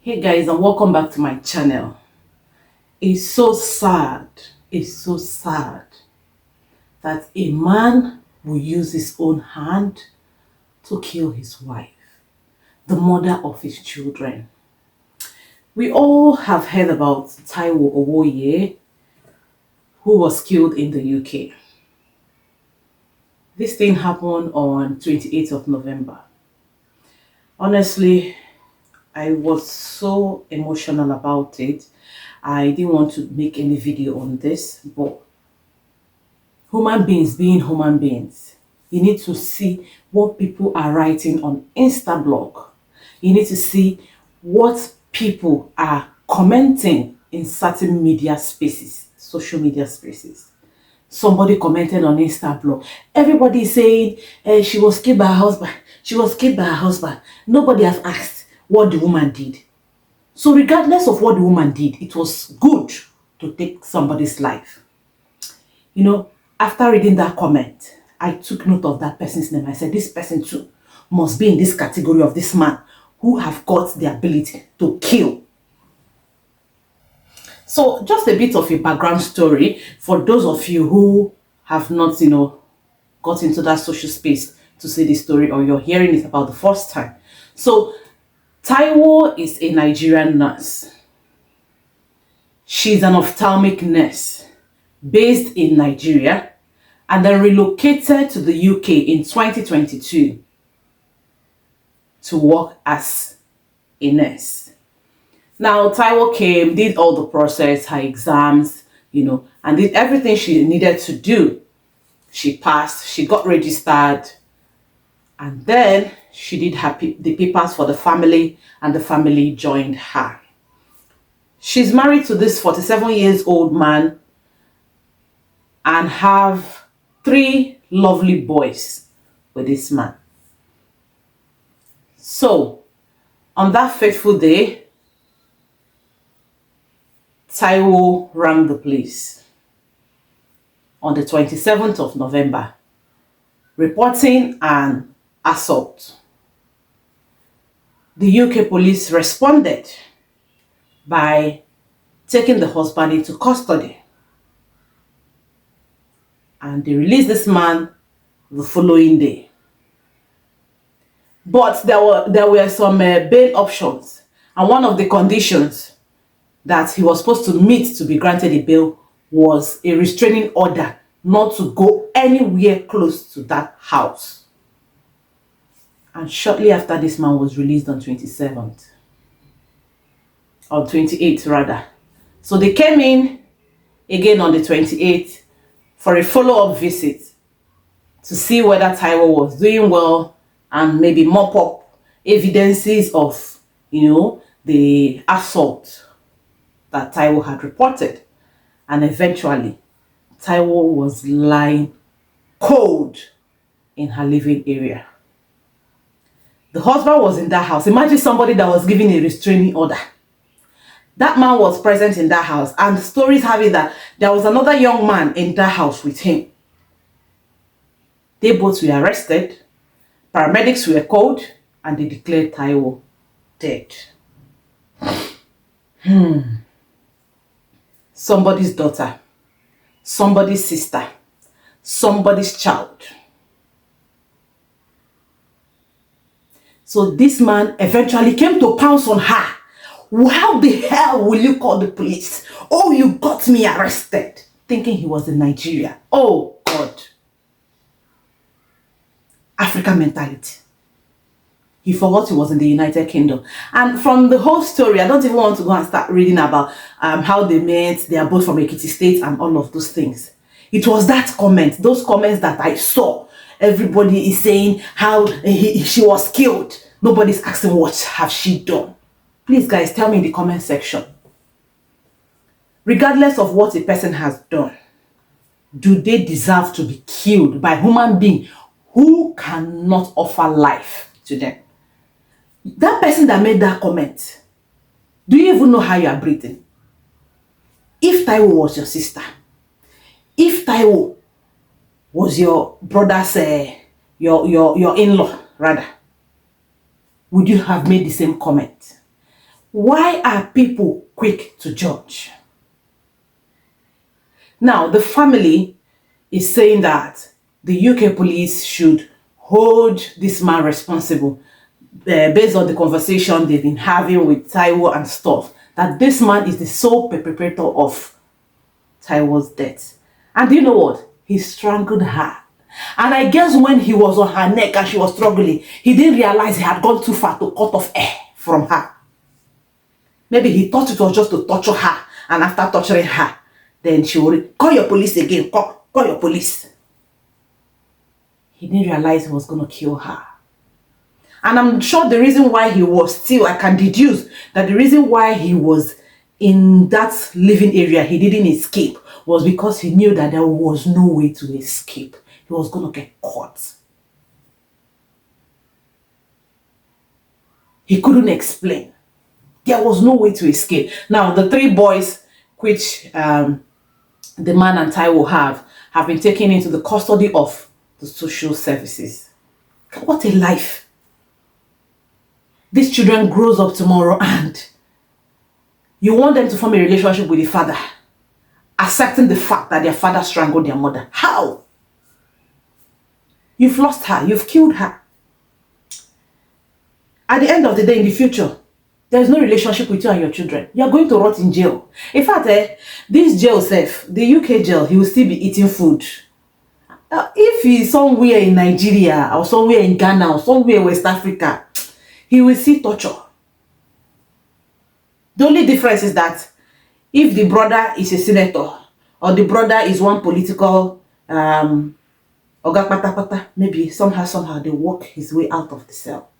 Hey guys, and welcome back to my channel. It's so sad, it's so sad that a man will use his own hand to kill his wife, the mother of his children. We all have heard about Taiwo Owoeye, who was killed in the UK. This thing happened on 28th of November. Honestly, I was so emotional about it. I didn't want to make any video on this, but human beings being human beings, you need to see what people are writing on Instablog. You need to see what people are commenting in certain media spaces, social media spaces. Somebody commented on Instablog. Everybody is saying she was killed by her husband. She was killed by her husband. Nobody has asked what the woman did. So regardless of what the woman did, it was good to take somebody's life. You know, after reading that comment, I took note of that person's name. I said, this person too must be in this category of this man who have got the ability to kill. So just a bit of a background story for those of you who have not, got into that social space to see this story, or you're hearing it about the first time. So Taiwo is a Nigerian nurse. She's an ophthalmic nurse based in Nigeria and then relocated to the UK in 2022 to work as a nurse. Now, Taiwo came, did all the process, her exams, and did everything she needed to do. She passed, she got registered, and then she did the papers for the family, and the family joined her. She's married to this 47-year-old man and have 3 lovely boys with this man. So, on that fateful day, Taiwo rang the police on the 27th of November, reporting an assault. The UK police responded by taking the husband into custody, and they released this man the following day. But there were some bail options, and one of the conditions that he was supposed to meet to be granted a bail was a restraining order not to go anywhere close to that house. And shortly after, this man was released on 27th, or 28th rather. So they came in again on the 28th for a follow-up visit to see whether Taiwo was doing well and maybe mop up evidences of, the assault that Taiwo had reported. And eventually, Taiwo was lying cold in her living area. The husband was in that house. Imagine somebody that was given a restraining order. That man was present in that house, and the stories have it that there was another young man in that house with him. They both were arrested. Paramedics were called, and they declared Taiwo dead. Somebody's daughter, somebody's sister, somebody's child. So this man eventually came to pounce on her. How the hell will you call the police? Oh, you got me arrested. Thinking he was in Nigeria. Oh, God. African mentality. He forgot he was in the United Kingdom. And from the whole story, I don't even want to go and start reading about how they met. They are both from Ekiti State and all of those things. It was that comment, those comments that I saw. Everybody is saying how she was killed. Nobody's asking what have she done. Please, guys, tell me in the comment section. Regardless of what a person has done, do they deserve to be killed by a human being who cannot offer life to them? That person that made that comment, do you even know how you are breathing? If Taiwo was your sister, if Taiwo was your brother's, your in-law rather, would you have made the same comment? Why are people quick to judge? Now, the family is saying that the UK police should hold this man responsible based on the conversation they've been having with Taiwo and stuff, that this man is the sole perpetrator of Taiwo's death. And do you know what? He strangled her. And I guess when he was on her neck and she was struggling, he didn't realize he had gone too far to cut off air from her. Maybe he thought it was just to torture her, and after torturing her, then she would call your police again, call your police. He didn't realize he was going to kill her. And I'm sure the reason why he was still, I can deduce that the reason why he was in that living area, he didn't escape, was because he knew that there was no way to escape. He was going to get caught. He couldn't explain. There was no way to escape. Now, the 3 boys, which the man and Taiwo have been taken into the custody of the social services. What a life. These children grows up tomorrow and you want them to form a relationship with the father, accepting the fact that their father strangled their mother. How? You've lost her. You've killed her. At the end of the day, in the future, there is no relationship with you and your children. You are going to rot in jail. In fact, this jail self, the UK jail, he will still be eating food. If he's somewhere in Nigeria or somewhere in Ghana or somewhere in West Africa, he will see torture. The only difference is that if the brother is a senator or the brother is one political oga pata pata, maybe somehow they work his way out of the cell.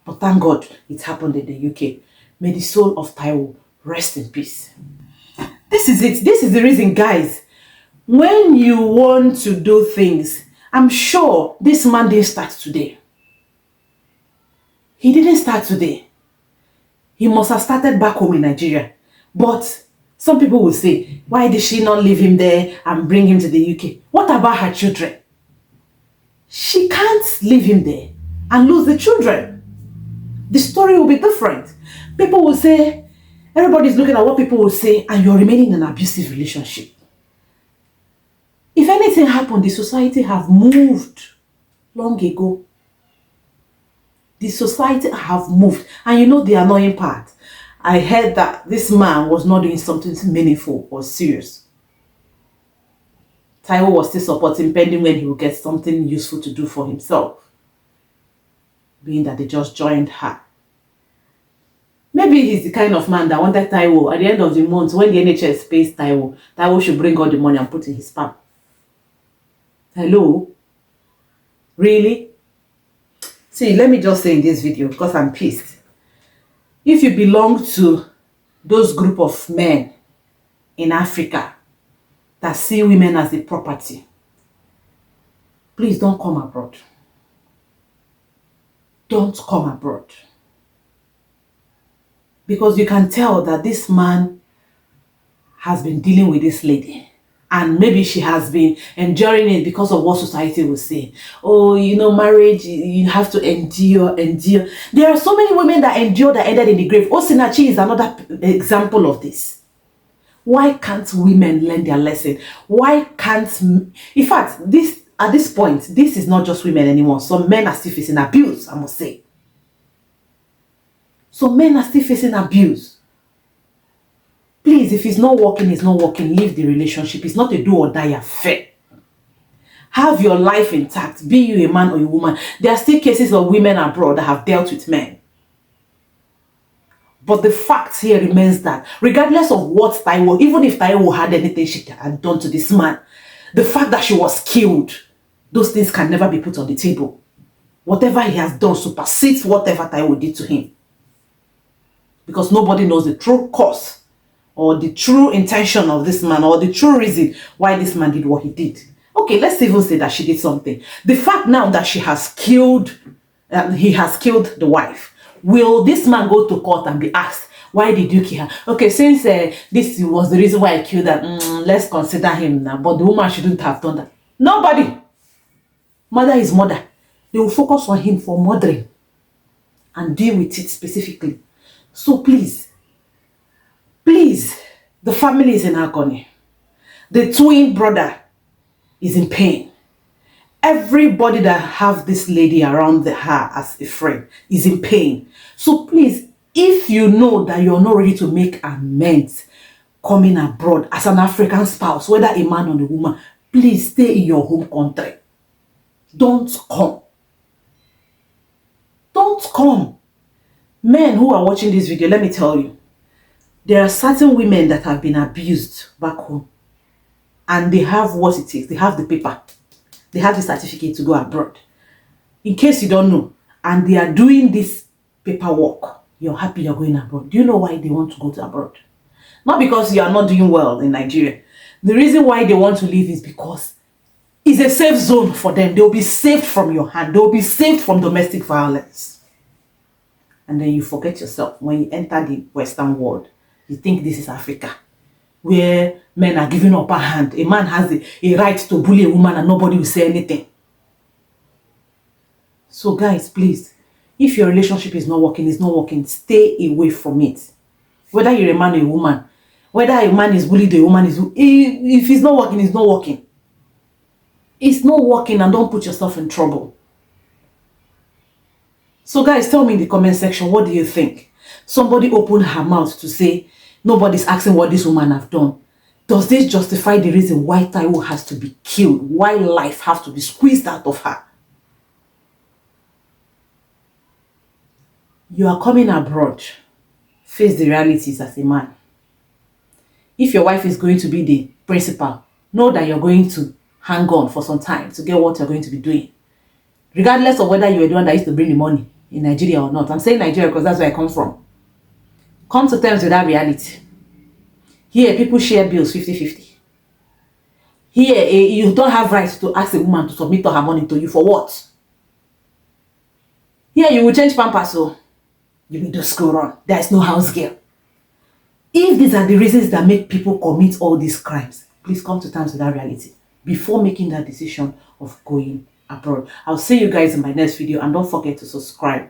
But thank God it happened in the UK. May the soul of Taiwo rest in peace. This is it. This is the reason, guys. When you want to do things, I'm sure this man didn't start today. He didn't start today. He must have started back home in Nigeria. But some people will say, why did she not leave him there and bring him to the UK? What about her children? She can't leave him there and lose the children. The story will be different. People will say, everybody's looking at what people will say, and you're remaining in an abusive relationship. If anything happened, the society have moved long ago. The society have moved. And you know the annoying part? I heard that this man was not doing something meaningful or serious. Taiwo was still supporting pending when he will get something useful to do for himself. Being that they just joined her. Maybe he's the kind of man that wanted Taiwo at the end of the month, when the NHS pays Taiwo, Taiwo should bring all the money and put in his palm. Hello? Really? See, let me just say in this video, because I'm pissed. If you belong to those group of men in Africa that see women as a property, please don't come abroad. Don't come abroad. Because you can tell that this man has been dealing with this lady. And maybe she has been enduring it because of what society will say. Oh, you know, marriage, you have to endure. There are so many women that endure that ended in the grave. Osinachi is another example of this. Why can't women learn their lesson? Why can't... In fact, at this point, this is not just women anymore. Some men are still facing abuse, I must say. So men are still facing abuse. Please, if it's not working, it's not working. Leave the relationship. It's not a do or die affair. Have your life intact. Be you a man or a woman. There are still cases of women abroad that have dealt with men. But the fact here remains that regardless of what Taiwo, even if Taiwo had anything she had done to this man, the fact that she was killed, those things can never be put on the table. Whatever he has done supersedes whatever Taiwo did to him. Because nobody knows the true cause or the true intention of this man or the true reason why this man did what he did. Okay, let's even say that she did something. The fact now that she has killed, he has killed the wife, will this man go to court and be asked, why did you kill her? Okay, since this was the reason why I killed her, let's consider him now. But the woman shouldn't have done that. Nobody. Mother is mother. They will focus on him for murdering and deal with it specifically. So please, The family is in agony. The twin brother is in pain. Everybody that have this lady around her as a friend is in pain. So please, if you know that you're not ready to make amends coming abroad as an African spouse, whether a man or a woman, please stay in your home country. Don't come. Don't come. Men who are watching this video, let me tell you, there are certain women that have been abused back home, and they have what it takes. They have the paper. They have the certificate to go abroad. In case you don't know, and they are doing this paperwork, you're happy you're going abroad. Do you know why they want to go to abroad? Not because you are not doing well in Nigeria. The reason why they want to leave is because it's a safe zone for them. They'll be saved from your hand. They'll be saved from domestic violence. And then you forget yourself when you enter the Western world. You think this is Africa, where men are giving upper hand. A man has a right to bully a woman and nobody will say anything. So guys, please, if your relationship is not working, it's not working, stay away from it. Whether you're a man or a woman, whether a man is bullied, a woman is, if it's not working, it's not working. It's not working, and don't put yourself in trouble. So guys, tell me in the comment section, what do you think? Somebody opened her mouth to say, nobody's asking what this woman have done. Does this justify the reason why Taiwo has to be killed? Why life has to be squeezed out of her? You are coming abroad. Face the realities as a man. If your wife is going to be the principal, know that you're going to hang on for some time to get what you're going to be doing. Regardless of whether you're the one that used to bring the money in Nigeria or not. I'm saying Nigeria because that's where I come from. Come to terms with that reality. Here, people share bills 50-50. Here, you don't have rights to ask a woman to submit her money to you for what? Here, you will change pampers, so you will do school run. There is no house girl. If these are the reasons that make people commit all these crimes, please come to terms with that reality before making that decision of going abroad. I'll see you guys in my next video, and don't forget to subscribe.